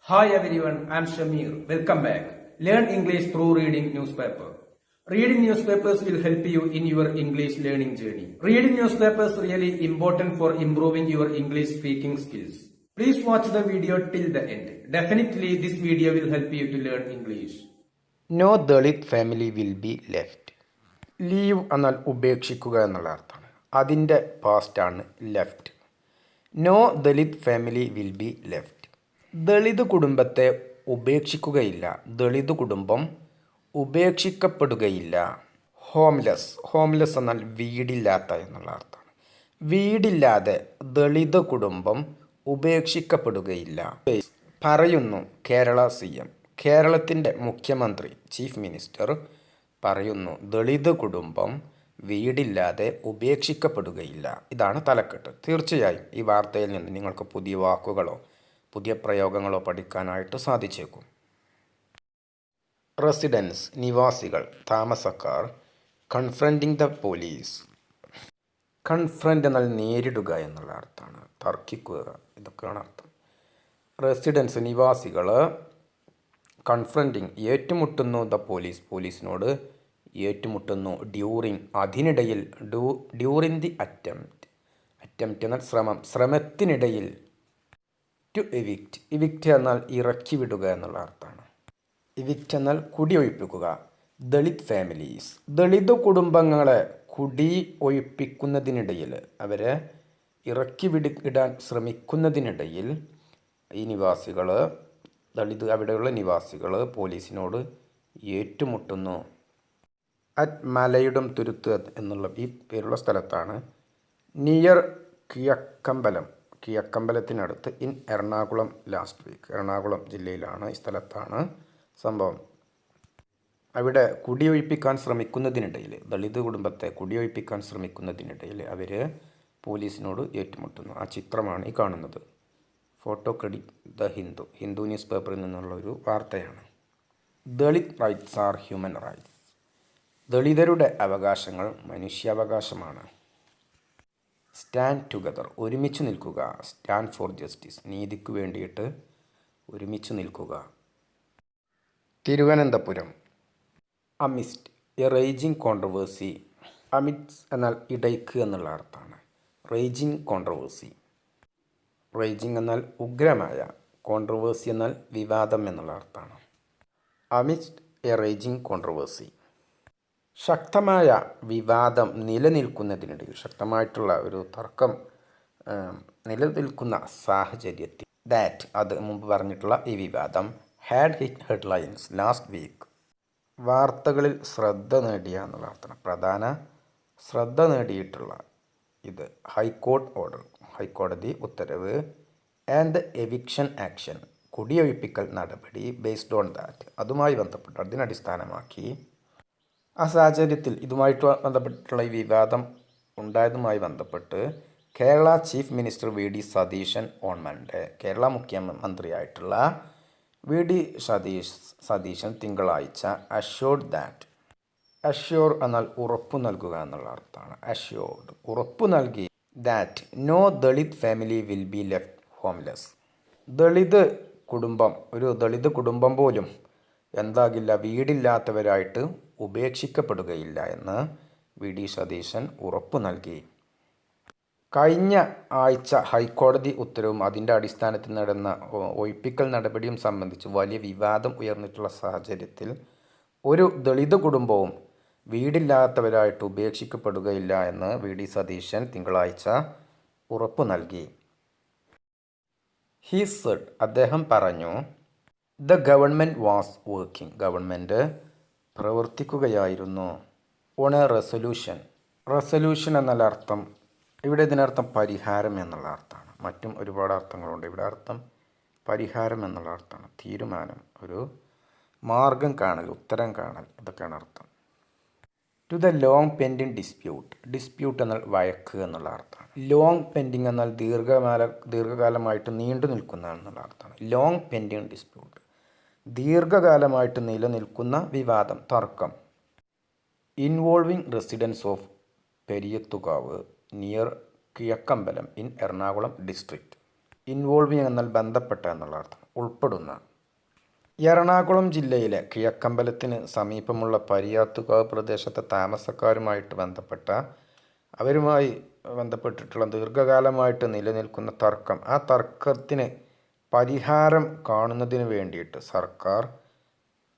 Hi everyone, I am Shamir. Welcome back. Learn English through reading newspaper. Reading newspapers will help you in your English learning journey. Reading newspapers really important for improving your English speaking skills. Please watch the video till the end. Definitely this video will help you to learn English. No Dalit family will be left. Leave എന്നാൽ ഉപേക്ഷിക്കുക എന്നുള്ള അർത്ഥമാണ്. അതിൻ്റെ പാസ്റ്റാണ് left. No Dalit family will be left. Dalit കുടുംബത്തെ ഉപേക്ഷിക്കുകയില്ല. ദളിത് കുടുംബം ഉപേക്ഷിക്കപ്പെടുകയില്ല. Homeless എന്നാൽ വീടില്ലാത്ത എന്നുള്ള അർത്ഥമാണ്. വീടില്ലാതെ ദളിത് കുടുംബം ഉപേക്ഷിക്കപ്പെടുകയില്ല. പറയുന്നു കേരള CM. കേരളത്തിൻ്റെ മുഖ്യമന്ത്രി ചീഫ് മിനിസ്റ്റർ പറയുന്നു ദളിത് കുടുംബം വീടില്ലാതെ ഉപേക്ഷിക്കപ്പെടുകയില്ല. ഇതാണ് തലക്കെട്ട്. തീർച്ചയായും ഈ വാർത്തയിൽ നിന്ന് നിങ്ങൾക്ക് പുതിയ വാക്കുകളോ പുതിയ പ്രയോഗങ്ങളോ പഠിക്കാനായിട്ട് സാധിച്ചേക്കും. റെസിഡൻസ് നിവാസികൾ, താമസക്കാർ. Confronting the police. കൺഫ്രണ്ട് എന്നാൽ നേരിടുക എന്നുള്ള അർത്ഥമാണ്. തർക്കിക്കുക, ഇതൊക്കെയാണ് അർത്ഥം. റെസിഡൻസ് നിവാസികൾ. കൺഫ്രണ്ടിങ് ഏറ്റുമുട്ടുന്നു ദ പോലീസ്, പോലീസിനോട് ഏറ്റുമുട്ടുന്നു. ഡ്യൂറിങ് അതിനിടയിൽ. ഡ്യൂറിങ് ദി അറ്റംപ്റ്റ് എന്നാൽ ശ്രമത്തിനിടയിൽ. ടു എവിക്റ്റ് എന്നാൽ ഇറക്കി വിടുക എന്നുള്ള അർത്ഥമാണ്. എവിക്റ്റ് എന്നാൽ കുടിയൊഴിപ്പിക്കുക. ദളിത് ഫാമിലീസ് ദളിത് കുടുംബങ്ങളെ കുടി ഒഴിപ്പിക്കുന്നതിനിടയിൽ, അവരെ ഇറക്കി ഇടാൻ ശ്രമിക്കുന്നതിനിടയിൽ ഈ നിവാസികൾ, അവിടെയുള്ള നിവാസികൾ പോലീസിനോട് ഏറ്റുമുട്ടുന്നു. അറ്റ് മലയിടം തുരുത്ത് എന്നുള്ള ഈ പേരുള്ള സ്ഥലത്താണ്. നിയർ കിഴക്കമ്പലത്തിനടുത്ത് in Ernakulam last week. Ernakulam ജില്ലയിലാണ്, ഈ സ്ഥലത്താണ് സംഭവം. അവിടെ കുടിയൊഴിപ്പിക്കാൻ ശ്രമിക്കുന്നതിനിടയിൽ, ദളിത് കുടുംബത്തെ കുടിയൊഴിപ്പിക്കാൻ ശ്രമിക്കുന്നതിനിടയിൽ അവർ പോലീസിനോട് ഏറ്റുമുട്ടുന്നു. ആ ചിത്രമാണ് ഈ കാണുന്നത്. Photo credit the Hindu news പേപ്പറിൽ നിന്നുള്ള ഒരു വാർത്തയാണ്. Dalit rights are human rights. ദളിതരുടെ അവകാശങ്ങൾ മനുഷ്യാവകാശമാണ്. സ്റ്റാൻഡ് ടുഗദർ ഒരുമിച്ച് നിൽക്കുക. സ്റ്റാൻഡ് ഫോർ ജസ്റ്റിസ് നീതിക്ക് വേണ്ടിയിട്ട് ഒരുമിച്ച് നിൽക്കുക. Thiruvananthapuram. Amidst a raging controversy. Amidst എന്നാൽ ഇടയ്ക്ക് എന്നുള്ള അർത്ഥമാണ്. Raging controversy. റേജിങ് എന്നാൽ ഉഗ്രമായ, കോൺട്രവേഴ്സി എന്നാൽ വിവാദം എന്നുള്ള അർത്ഥമാണ്. അമിസ്റ്റ് എ റേജിങ് കോൺട്രവേഴ്സി. ശക്തമായ വിവാദം നിലനിൽക്കുന്നതിനിടയിൽ, ശക്തമായിട്ടുള്ള ഒരു തർക്കം നിലനിൽക്കുന്ന സാഹചര്യത്തിൽ. ദാറ്റ് അത് മുമ്പ് പറഞ്ഞിട്ടുള്ള ഈ വിവാദം had hit headlines last week. വാർത്തകളിൽ ശ്രദ്ധ നേടിയ എന്നുള്ള അർത്ഥം. പ്രധാന ശ്രദ്ധ നേടിയിട്ടുള്ള ഇത്. ഹൈക്കോർട്ട് ഓർഡർ ഹൈക്കോടതി ഉത്തരവ്. ആൻഡ് ദ എവിക്ഷൻ ആക്ഷൻ കുടിയൊഴിപ്പിക്കൽ നടപടി. ബേസ്ഡ് ഓൺ ദാറ്റ് അതുമായി ബന്ധപ്പെട്ട്, അതിനടിസ്ഥാനമാക്കി. ആ സാഹചര്യത്തിൽ ഇതുമായിട്ട് ബന്ധപ്പെട്ടുള്ള ഈ വിവാദം ഉണ്ടായതുമായി ബന്ധപ്പെട്ട് Kerala chief minister VD Satheesan on Monday, Kerala മുഖ്യമന്ത്രിയായിട്ടുള്ള VD സതീശൻ തിങ്കളാഴ്ച അഷ്യോർഡ് ദാറ്റ്. അഷ്യോർ എന്നാൽ ഉറപ്പു നൽകുക എന്നുള്ള അർത്ഥമാണ്. അഷ്യോർഡ് ഉറപ്പു നൽകി. That no Dalit family will be left homeless. ഒരു ദളിത് കുടുംബം പോലും എന്താകില്ല, വീടില്ലാത്തവരായിട്ട് ഉപേക്ഷിക്കപ്പെടുകയില്ല എന്ന് VD സതീശൻ ഉറപ്പു നൽകി. കഴിഞ്ഞ ആഴ്ച ഹൈക്കോടതി ഉത്തരവും അതിൻ്റെ അടിസ്ഥാനത്തിൽ നടന്ന ഒഴിപ്പിക്കൽ നടപടിയും സംബന്ധിച്ച് വലിയ വിവാദം ഉയർന്നിട്ടുള്ള സാഹചര്യത്തിൽ ഒരു ദളിത് കുടുംബവും വീടില്ലാത്തവരായിട്ട് ഉപേക്ഷിക്കപ്പെടുകയില്ല എന്ന് VD സതീശൻ തിങ്കളാഴ്ച ഉറപ്പു നൽകി. ഹി സെഡ് അദ്ദേഹം പറഞ്ഞു. The government was working government പ്രവർത്തിക്കുകയായിരുന്നു. ഓൺ എ റെസൊല്യൂഷൻ എന്നുള്ള അർത്ഥം. ഇവിടെ ഇതിനർത്ഥം പരിഹാരം എന്നുള്ള അർത്ഥമാണ്. മറ്റും ഒരുപാട് അർത്ഥങ്ങളുണ്ട്. ഇവിടെ അർത്ഥം പരിഹാരം എന്നുള്ള അർത്ഥമാണ്. തീരുമാനം, ഒരു മാർഗം കാണൽ, ഉത്തരം കാണൽ, ഇതൊക്കെയാണ് അർത്ഥം. To the long pending dispute എന്നാൽ വഴക്ക് എന്നുള്ള അർത്ഥമാണ്. ലോങ് പെൻഡിങ് എന്നാൽ ദീർഘകാലമായിട്ട് നീണ്ടു നിൽക്കുന്ന എന്നുള്ള അർത്ഥമാണ്. ലോങ് പെൻഡിങ് ഡിസ്പ്യൂട്ട് ദീർഘകാലമായിട്ട് നിലനിൽക്കുന്ന വിവാദം, തർക്കം. Involving residents of Periyathukavu near Kizhakkambalam in Ernakulam district. Involving എന്നാൽ ബന്ധപ്പെട്ട എന്നുള്ള അർത്ഥം. ഉൾപ്പെടുന്ന എറണാകുളം ജില്ലയിലെ കിഴക്കമ്പലത്തിന് സമീപമുള്ള പരിയാത്തുകാവ് പ്രദേശത്തെ താമസക്കാരുമായിട്ട് അവരുമായി ബന്ധപ്പെട്ടിട്ടുള്ള ദീർഘകാലമായിട്ട് നിലനിൽക്കുന്ന തർക്കം, ആ തർക്കത്തിന് പരിഹാരം കാണുന്നതിന് വേണ്ടിയിട്ട് സർക്കാർ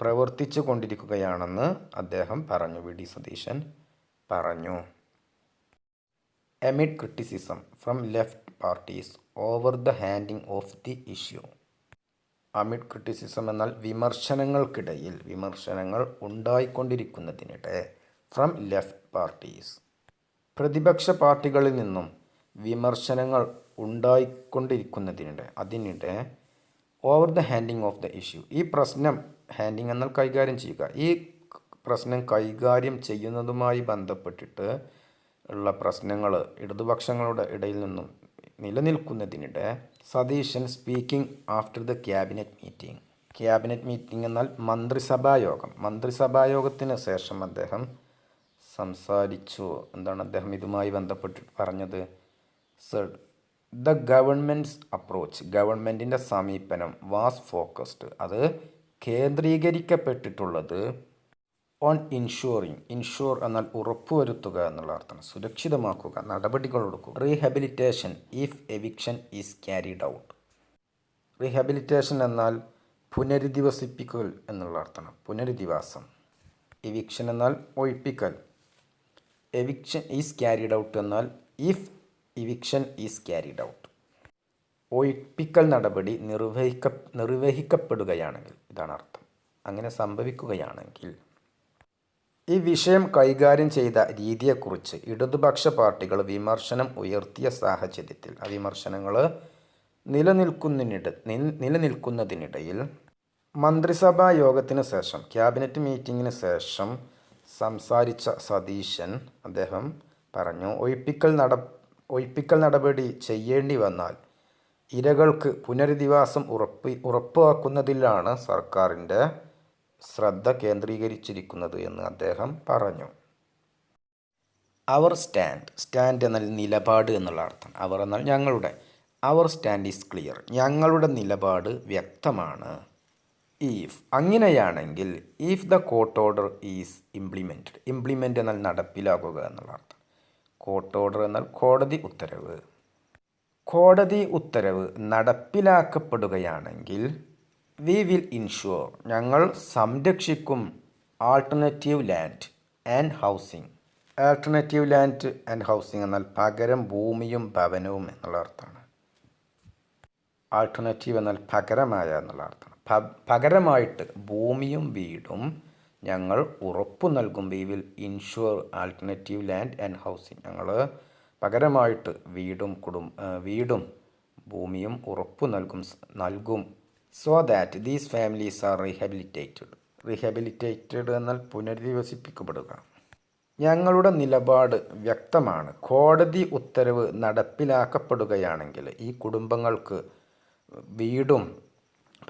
പ്രവർത്തിച്ചു കൊണ്ടിരിക്കുകയാണെന്ന് അദ്ദേഹം പറഞ്ഞു. വി.ഡി. സതീശൻ പറഞ്ഞു. amid criticism from left parties over the handling of the issue. Amid criticism എന്നാൽ വിമർശനങ്ങൾക്കിടയിൽ, വിമർശനങ്ങൾ ഉണ്ടായിക്കൊണ്ടിരിക്കുന്നതിനിടെ, ഫ്രം ലെഫ്റ്റ് പാർട്ടീസ് പ്രതിപക്ഷ പാർട്ടികളിൽ നിന്നും വിമർശനങ്ങൾ ഉണ്ടായിക്കൊണ്ടിരിക്കുന്നതിനിടെ over the handling of the issue, ഈ പ്രശ്നം ഹാൻഡിങ് എന്നാൽ കൈകാര്യം ചെയ്യുക, ഈ പ്രശ്നം കൈകാര്യം ചെയ്യുന്നതുമായി ബന്ധപ്പെട്ടിട്ട് ഉള്ള പ്രശ്നങ്ങൾ ഇടതുപക്ഷങ്ങളുടെ ഇടയിൽ നിന്നും നിലനിൽക്കുന്നതിനിടെ Satheesan speaking after the cabinet meeting. Cabinet meeting എന്നാൽ മന്ത്രിസഭായോഗം. മന്ത്രിസഭായോഗത്തിന് ശേഷം അദ്ദേഹം സംസാരിച്ചു. എന്താണ് അദ്ദേഹം ഇതുമായി ബന്ധപ്പെട്ട് പറഞ്ഞത്? ദ ഗവൺമെൻറ്റ്സ് അപ്രോച്ച്, ഗവൺമെൻറ്റിൻ്റെ സമീപനം വാസ് ഫോക്കസ്ഡ്, അത് കേന്ദ്രീകരിക്കപ്പെട്ടിട്ടുള്ളത് ഓൺ ഇൻഷുറിങ്, ഇൻഷുർ എന്നാൽ ഉറപ്പുവരുത്തുക എന്നുള്ള അർത്ഥമാണ്, സുരക്ഷിതമാക്കുക, നടപടികൾ എടുക്കുക. Rehabilitation if eviction is carried out. Rehabilitation എന്നാൽ പുനരധിവസിപ്പിക്കൽ എന്നുള്ള അർത്ഥമാണ്, പുനരധിവാസം. എവിക്ഷൻ എന്നാൽ ഒഴിപ്പിക്കൽ. എവിക്ഷൻ ഈസ് ക്യാരിഡ് ഔട്ട് എന്നാൽ if eviction is carried out, ഒഴിപ്പിക്കൽ നടപടി നിർവഹിക്കപ്പെടുകയാണെങ്കിൽ, ഇതാണ് അർത്ഥം. അങ്ങനെ സംഭവിക്കുകയാണെങ്കിൽ ഈ വിഷയം കൈകാര്യം ചെയ്ത രീതിയെക്കുറിച്ച് ഇടതുപക്ഷ പാർട്ടികൾ വിമർശനം ഉയർത്തിയ സാഹചര്യത്തിൽ, ആ വിമർശനങ്ങൾ നിലനിൽക്കുന്നതിനിടയിൽ മന്ത്രിസഭാ യോഗത്തിന് ശേഷം, ക്യാബിനറ്റ് മീറ്റിങ്ങിന് ശേഷം സംസാരിച്ച സതീശൻ അദ്ദേഹം പറഞ്ഞു, ഒഴിപ്പിക്കൽ നടപടി ചെയ്യേണ്ടി വന്നാൽ ഇരകൾക്ക് പുനരധിവാസം ഉറപ്പാക്കുന്നതിലാണ് സർക്കാരിൻ്റെ ശ്രദ്ധ കേന്ദ്രീകരിച്ചിരിക്കുന്നത് എന്ന് അദ്ദേഹം പറഞ്ഞു. അവർ സ്റ്റാൻഡ് എന്നാൽ നിലപാട് എന്നുള്ള അർത്ഥം. അവർ എന്നാൽ ഞങ്ങളുടെ. അവർ സ്റ്റാൻഡ് ഈസ് ക്ലിയർ, ഞങ്ങളുടെ നിലപാട് വ്യക്തമാണ്. ഈഫ് അങ്ങനെയാണെങ്കിൽ, if the court order is implemented, implement എന്നാൽ നടപ്പിലാക്കുക എന്നുള്ള അർത്ഥം. കോർട്ട് ഓർഡർ എന്നാൽ കോടതി ഉത്തരവ്. കോടതി ഉത്തരവ് നടപ്പിലാക്കപ്പെടുകയാണെങ്കിൽ വി വിൽ ഇൻഷുർ, ഞങ്ങൾ സംരക്ഷിക്കും alternative land and housing. Alternative land and housing എന്നാൽ പകരം ഭൂമിയും ഭവനവും എന്നുള്ള അർത്ഥമാണ്. ആൾട്ടർനേറ്റീവ് എന്നാൽ പകരമായ എന്നുള്ള അർത്ഥമാണ്. പകരമായിട്ട് ഭൂമിയും വീടും ഞങ്ങൾ ഉറപ്പു നൽകും. We will insure alternative land and housing, ഞങ്ങൾ പകരമായിട്ട് വീടും ഭൂമിയും ഉറപ്പു നൽകും. So that these families are rehabilitated എന്നാൽ പുനരധിവസിപ്പിക്കപ്പെടുക. ഞങ്ങളുടെ നിലപാട് വ്യക്തമാണ്. കോടതി ഉത്തരവ് നടപ്പിലാക്കപ്പെടുകയാണെങ്കിൽ ഈ കുടുംബങ്ങൾക്ക്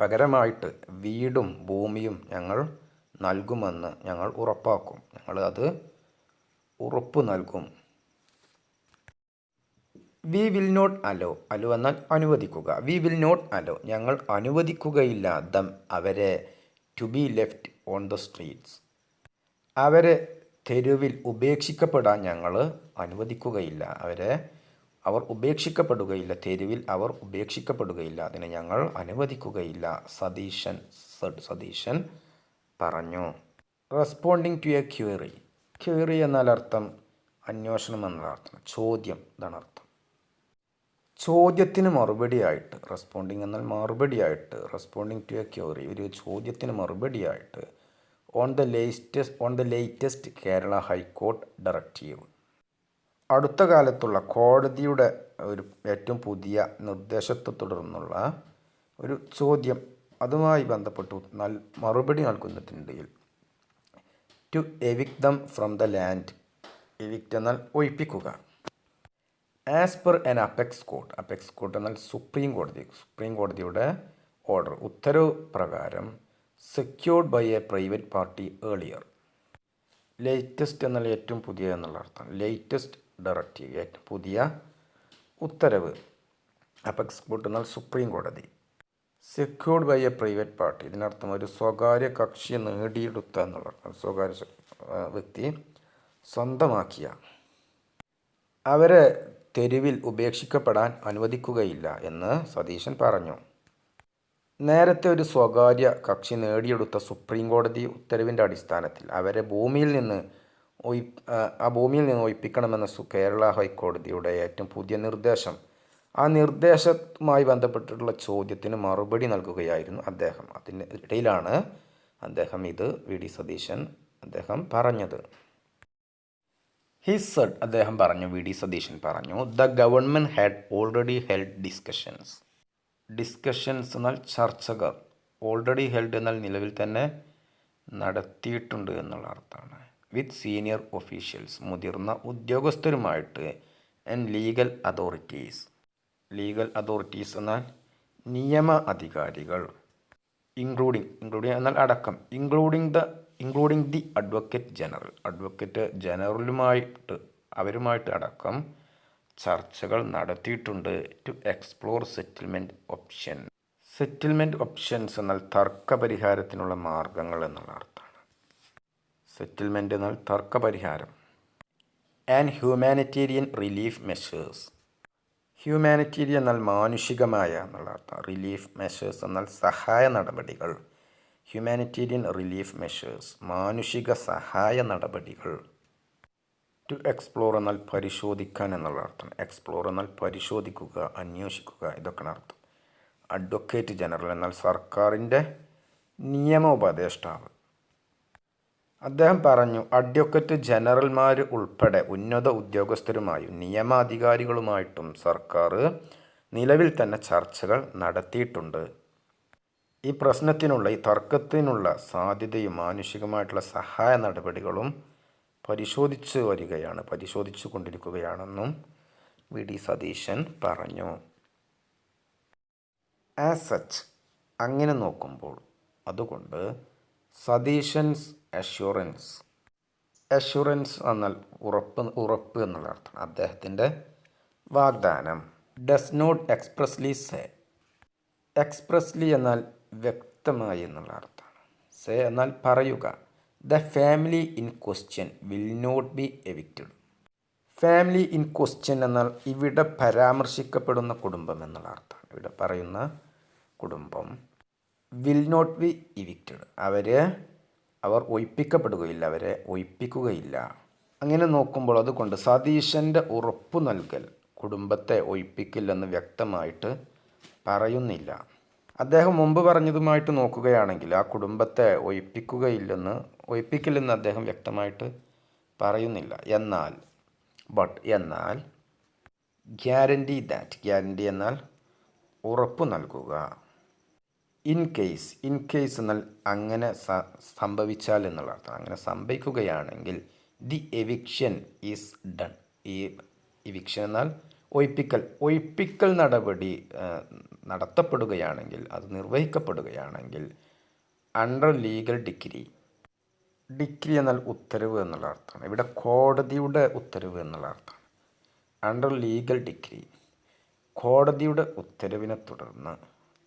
പകരമായിട്ട് വീടും ഭൂമിയും ഞങ്ങൾ നൽകുമെന്ന് ഞങ്ങൾ ഉറപ്പാക്കും. ഞങ്ങൾ അത് ഉറപ്പു നൽകും. വി വിൽ നോട്ട് അലോ എന്നാൽ അനുവദിക്കുക. വി വിൽ നോട്ട് അലോ ഞങ്ങൾ അനുവദിക്കുകയില്ല ദം അവരെ to be left on the streets, അവരെ തെരുവിൽ ഉപേക്ഷിക്കപ്പെടാൻ ഞങ്ങൾ അനുവദിക്കുകയില്ല. അവർ ഉപേക്ഷിക്കപ്പെടുകയില്ല, തെരുവിൽ അവർ ഉപേക്ഷിക്കപ്പെടുകയില്ല, അതിനെ ഞങ്ങൾ അനുവദിക്കുകയില്ല. സതീശൻ പറഞ്ഞു. റെസ്പോണ്ടിങ് ടു എ ക്വയറി എന്നാൽ അർത്ഥം അന്വേഷണം എന്നുള്ള അർത്ഥം, ചോദ്യം, ഇതാണ് അർത്ഥം. ചോദ്യത്തിന് മറുപടിയായിട്ട്, റെസ്പോണ്ടിങ് എന്നാൽ മറുപടിയായിട്ട്, റെസ്പോണ്ടിങ് ടു എ ക്വയറി ഒരു ചോദ്യത്തിന് മറുപടിയായിട്ട് on the latest Kerala high court directive, അടുത്ത കാലത്തുള്ള കോടതിയുടെ ഒരു ഏറ്റവും പുതിയ നിർദ്ദേശത്തെ തുടർന്നുള്ള ഒരു ചോദ്യം, അതുമായി ബന്ധപ്പെട്ട് മറുപടി നൽകുന്നതിനിടയിൽ to evict them from the land, evict എന്നാൽ ഒഴിപ്പിക്കുക. As per an apex court എന്നാൽ സുപ്രീം കോടതിയുടെ ഓർഡർ, ഉത്തരവ് പ്രകാരം secured by a private party earlier. Latest എന്നാൽ ഏറ്റവും പുതിയ എന്നുള്ള അർത്ഥം. ലേറ്റസ്റ്റ് ഡയറക്റ്റീവ് ഏറ്റവും പുതിയ ഉത്തരവ്. അപ്പെക്സ് കോർട്ട് എന്നാൽ സുപ്രീം കോടതി. Secured by a private party, ഇതിനർത്ഥം ഒരു സ്വകാര്യ കക്ഷി നേടിയെടുത്ത എന്നുള്ളതാണ്. സ്വകാര്യ വ്യക്തി സ്വന്തമാക്കിയ. അവരെ തെരുവിൽ ഉപേക്ഷിക്കപ്പെടാൻ അനുവദിക്കുകയില്ല എന്ന് സതീശൻ പറഞ്ഞു. നേരത്തെ ഒരു സ്വകാര്യ കക്ഷി നേടിയെടുത്ത സുപ്രീം കോടതി ഉത്തരവിൻ്റെ അടിസ്ഥാനത്തിൽ അവരെ ഭൂമിയിൽ നിന്ന് ഒഴിപ്പിക്കണമെന്ന കേരള ഹൈക്കോടതിയുടെ ഏറ്റവും പുതിയ നിർദ്ദേശം, ആ നിർദ്ദേശവുമായി ബന്ധപ്പെട്ടിട്ടുള്ള ചോദ്യത്തിന് മറുപടി നൽകുകയായിരുന്നു അദ്ദേഹം. അതിന് ഇടയിലാണ് വി ഡി സതീശൻ പറഞ്ഞത്. വി ഡി സതീശൻ പറഞ്ഞു, the government had already held discussions എന്നാൽ ചർച്ചകൾ, ഓൾറെഡി ഹെൽഡ് എന്നാൽ നിലവിൽ തന്നെ നടത്തിയിട്ടുണ്ട് എന്നുള്ള അർത്ഥമാണ്. വിത്ത് സീനിയർ ഒഫീഷ്യൽസ് മുതിർന്ന ഉദ്യോഗസ്ഥരുമായിട്ട്, ആൻഡ് ലീഗൽ അതോറിറ്റീസ് എന്നാൽ നിയമ അധികാരികൾ, ഇൻക്ലൂഡിങ് എന്നാൽ അടക്കം, ഇൻക്ലൂഡിങ് ദി അഡ്വക്കേറ്റ് ജനറലുമായിട്ട് അവരുമായിട്ട് അടക്കം ചർച്ചകൾ നടത്തിയിട്ടുണ്ട്. ടു എക്സ്പ്ലോർ സെറ്റിൽമെൻറ്റ് ഓപ്ഷൻസ് എന്നാൽ തർക്കപരിഹാരത്തിനുള്ള മാർഗങ്ങൾ എന്നുള്ള അർത്ഥമാണ്. സെറ്റിൽമെൻറ്റ് എന്നാൽ തർക്കപരിഹാരം. And humanitarian relief measures, humanitarian എന്നാൽ മാനുഷികമായ എന്നുള്ള അർത്ഥം. റിലീഫ് മെഷേഴ്സ് എന്നാൽ സഹായ നടപടികൾ. ഹ്യൂമാനിറ്റേറിയൻ റിലീഫ് മെഷേഴ്സ് മാനുഷിക സഹായ നടപടികൾ. ടു എക്സ്പ്ലോർ എന്നാൽ പരിശോധിക്കാൻ എന്നുള്ള അർത്ഥം. എക്സ്പ്ലോർ എന്നാൽ പരിശോധിക്കുക, അന്വേഷിക്കുക, ഇതൊക്കെയാണ് അർത്ഥം. അഡ്വക്കേറ്റ് ജനറൽ എന്നാൽ സർക്കാരിൻ്റെ നിയമോപദേഷ്ടാവ്. അദ്ദേഹം പറഞ്ഞു, അഡ്വക്കേറ്റ് ജനറൽമാർ ഉൾപ്പെടെ ഉന്നത ഉദ്യോഗസ്ഥരുമായും നിയമാധികാരികളുമായിട്ടും സർക്കാർ നിലവിൽ തന്നെ ചർച്ചകൾ നടത്തിയിട്ടുണ്ട്. ഈ തർക്കത്തിനുള്ള സാധ്യതയും മാനുഷികമായിട്ടുള്ള സഹായ നടപടികളും പരിശോധിച്ചു കൊണ്ടിരിക്കുകയാണെന്നും വി ഡി സതീശൻ പറഞ്ഞു. ആസ് സച്ച്, അങ്ങനെ നോക്കുമ്പോൾ, അതുകൊണ്ട് സതീശൻസ് അഷ്യൂറൻസ് എന്നാൽ ഉറപ്പ് എന്നുള്ള അർത്ഥം. അദ്ദേഹത്തിൻ്റെ വാഗ്ദാനം. ഡസ് നോട്ട് എക്സ്പ്രസ്ലി എന്നാൽ വ്യക്തമായി എന്നുള്ള അർത്ഥമാണ്. സേ എന്നാൽ പറയുക. The family in question will not be evicted. Family in question എന്നാൽ ഇവിടെ പരാമർശിക്കപ്പെടുന്ന കുടുംബം എന്നുള്ള അർത്ഥമാണ്. ഇവിടെ പറയുന്ന കുടുംബം വിൽ നോട്ട് ബി എവിക്റ്റഡ്, അവർ ഒഴിപ്പിക്കുകയില്ല. അങ്ങനെ നോക്കുമ്പോൾ അതുകൊണ്ട് സതീശൻ്റെ ഉറപ്പു നൽകൽ കുടുംബത്തെ ഒഴിപ്പിക്കില്ലെന്ന് വ്യക്തമായിട്ട് പറയുന്നില്ല. അദ്ദേഹം മുമ്പ് പറഞ്ഞതുമായിട്ട് നോക്കുകയാണെങ്കിൽ ആ കുടുംബത്തെ ഒഴിപ്പിക്കില്ലെന്ന് അദ്ദേഹം വ്യക്തമായിട്ട് പറയുന്നില്ല. എന്നാൽ ഗ്യാരണ്ടി എന്നാൽ ഉറപ്പു നൽകുക. ഇൻ കേസ് എന്നാൽ അങ്ങനെ സംഭവിച്ചാൽ എന്നുള്ള അർത്ഥം. അങ്ങനെ സംഭവിക്കുകയാണെങ്കിൽ ദി എവിക്ഷൻ ഈസ് ഡൺ. ഈ എവിക്ഷൻ എന്നാൽ ഒഴിപ്പിക്കൽ നടപടി നടത്തപ്പെടുകയാണെങ്കിൽ, അത് നിർവഹിക്കപ്പെടുകയാണെങ്കിൽ, അണ്ടർ ലീഗൽ ഡിഗ്രി എന്നാൽ ഉത്തരവ് എന്നുള്ള അർത്ഥമാണ്. ഇവിടെ കോടതിയുടെ ഉത്തരവ് എന്നുള്ള അർത്ഥമാണ്. അണ്ടർ ലീഗൽ ഡിഗ്രി കോടതിയുടെ ഉത്തരവിനെ തുടർന്ന്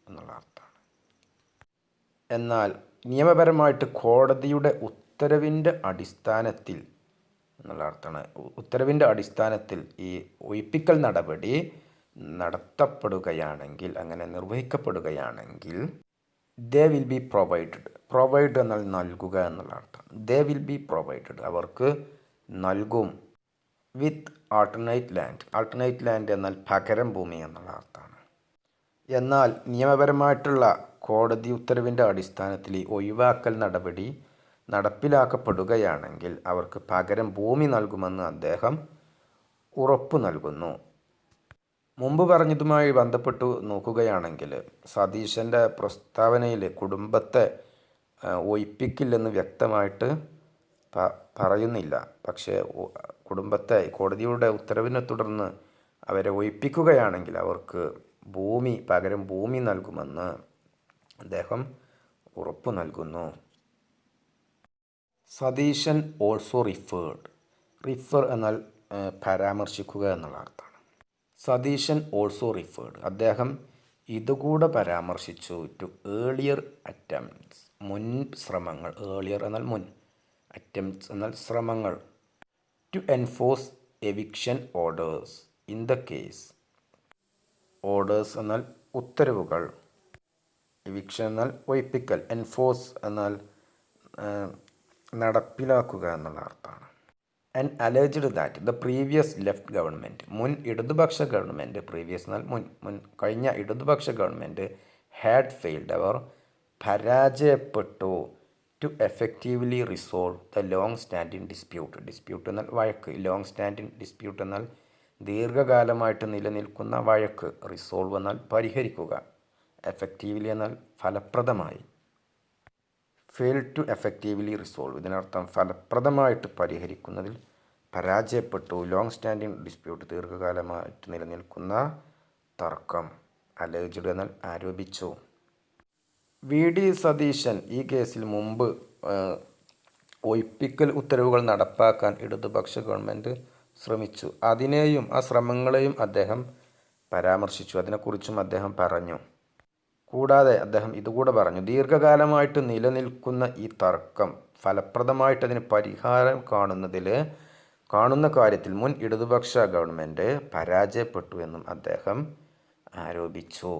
എന്നുള്ള അർത്ഥമാണ്. എന്നാൽ നിയമപരമായിട്ട് കോടതിയുടെ ഉത്തരവിൻ്റെ അടിസ്ഥാനത്തിൽ എന്നുള്ള അർത്ഥമാണ്. ഉത്തരവിൻ്റെ അടിസ്ഥാനത്തിൽ ഈ ഒഴിപ്പിക്കൽ നടപടി നടത്തപ്പെടുകയാണെങ്കിൽ, അങ്ങനെ നിർവഹിക്കപ്പെടുകയാണെങ്കിൽ, ദേ വിൽ ബി പ്രൊവൈഡ് എന്നാൽ നൽകുക എന്നുള്ള അർത്ഥം. ദേ വിൽ ബി പ്രൊവൈഡഡ് അവർക്ക് നൽകും. വിത്ത് ആൾട്ടർനേറ്റ് ലാൻഡ് എന്നാൽ പകരം ഭൂമി എന്നുള്ള അർത്ഥമാണ്. എന്നാൽ നിയമപരമായിട്ടുള്ള കോടതി ഉത്തരവിൻ്റെ അടിസ്ഥാനത്തിൽ ഈ ഒഴിവാക്കൽ നടപടി നടപ്പിലാക്കപ്പെടുകയാണെങ്കിൽ അവർക്ക് പകരം ഭൂമി നൽകുമെന്ന് അദ്ദേഹം ഉറപ്പു നൽകുന്നു. മുമ്പ് പറഞ്ഞതുമായി ബന്ധപ്പെട്ടു നോക്കുകയാണെങ്കിൽ സതീശൻ്റെ പ്രസ്താവനയിൽ കുടുംബത്തെ ഒഴിപ്പിക്കില്ലെന്ന് വ്യക്തമായിട്ട് പറയുന്നില്ല. പക്ഷേ കുടുംബത്തെ കോടതിയുടെ ഉത്തരവിനെ തുടർന്ന് അവരെ ഒഴിപ്പിക്കുകയാണെങ്കിൽ അവർക്ക് പകരം ഭൂമി നൽകുമെന്ന് അദ്ദേഹം ഉറപ്പു നൽകുന്നു. സതീശൻ ഓൾസോ റിഫർ എന്നാൽ പരാമർശിക്കുക എന്നുള്ള അർത്ഥമാണ്. സതീശൻ ഓൾസോ അദ്ദേഹം ഇതുകൂടെ പരാമർശിച്ചു. ടു ഏർലിയർ അറ്റംപ്റ്റ്സ്, മുൻ ശ്രമങ്ങൾ. ഏർലിയർ എന്നാൽ മുൻ, അറ്റംപ്റ്റ്സ് എന്നാൽ ശ്രമങ്ങൾ. To enforce eviction orders in the case. Orders എന്നാൽ ഉത്തരവുകൾ, എവിക്ഷൻ എന്നാൽ ഒഴിപ്പിക്കൽ, എൻഫോഴ്സ് എന്നാൽ നടപ്പിലാക്കുക എന്നുള്ള അർത്ഥമാണ്. And alleged that the previous left government, മുൻ ഇടതുപക്ഷ ഗവൺമെൻറ്, പ്രീവിയസ് എന്നാൽ മുൻ കഴിഞ്ഞ ഇടതുപക്ഷ ഗവൺമെൻറ്, ഹാഡ് ഫെയിൽഡ്, അവർ പരാജയപ്പെട്ടു, to effectively resolve the long standing dispute. Dispute എന്നാൽ വഴക്ക്, ലോങ് സ്റ്റാൻഡിങ് ഡിസ്പ്യൂട്ട് എന്നാൽ ദീർഘകാലമായിട്ട് നിലനിൽക്കുന്ന വഴക്ക്, റിസോൾവ് എന്നാൽ പരിഹരിക്കുക, എഫക്റ്റീവ്ലി എന്നാൽ ഫലപ്രദമായി. ഫെയിൽ ടു എഫക്റ്റീവ്ലി റിസോൾവ്, ഇതിനർത്ഥം ഫലപ്രദമായിട്ട് പരിഹരിക്കുന്നതിൽ പരാജയപ്പെട്ടു. ലോങ് സ്റ്റാൻഡിങ് ഡിസ്പ്യൂട്ട്, ദീർഘകാലമായിട്ട് നിലനിൽക്കുന്ന തർക്കം. അലേജ്ഡ് എന്നാൽ ആരോപിച്ചു. വി.ഡി. സതീശൻ ഈ കേസിൽ മുമ്പ് ഒഴിപ്പിക്കൽ ഉത്തരവുകൾ നടപ്പാക്കാൻ ഇടതുപക്ഷ ഗവൺമെൻറ് ശ്രമിച്ചു. അതിനെയും ആ ശ്രമങ്ങളെയും അദ്ദേഹം പരാമർശിച്ചു. അതിനെക്കുറിച്ചും അദ്ദേഹം പറഞ്ഞു. കൂടാതെ അദ്ദേഹം ഇതുകൂടെ പറഞ്ഞു, ദീർഘകാലമായിട്ട് നിലനിൽക്കുന്ന ഈ തർക്കം ഫലപ്രദമായിട്ട് അതിന് പരിഹാരം കാണുന്ന കാര്യത്തിൽ മുൻ ഇടതുപക്ഷ ഗവൺമെൻറ് പരാജയപ്പെട്ടു എന്നും അദ്ദേഹം ആരോപിച്ചു.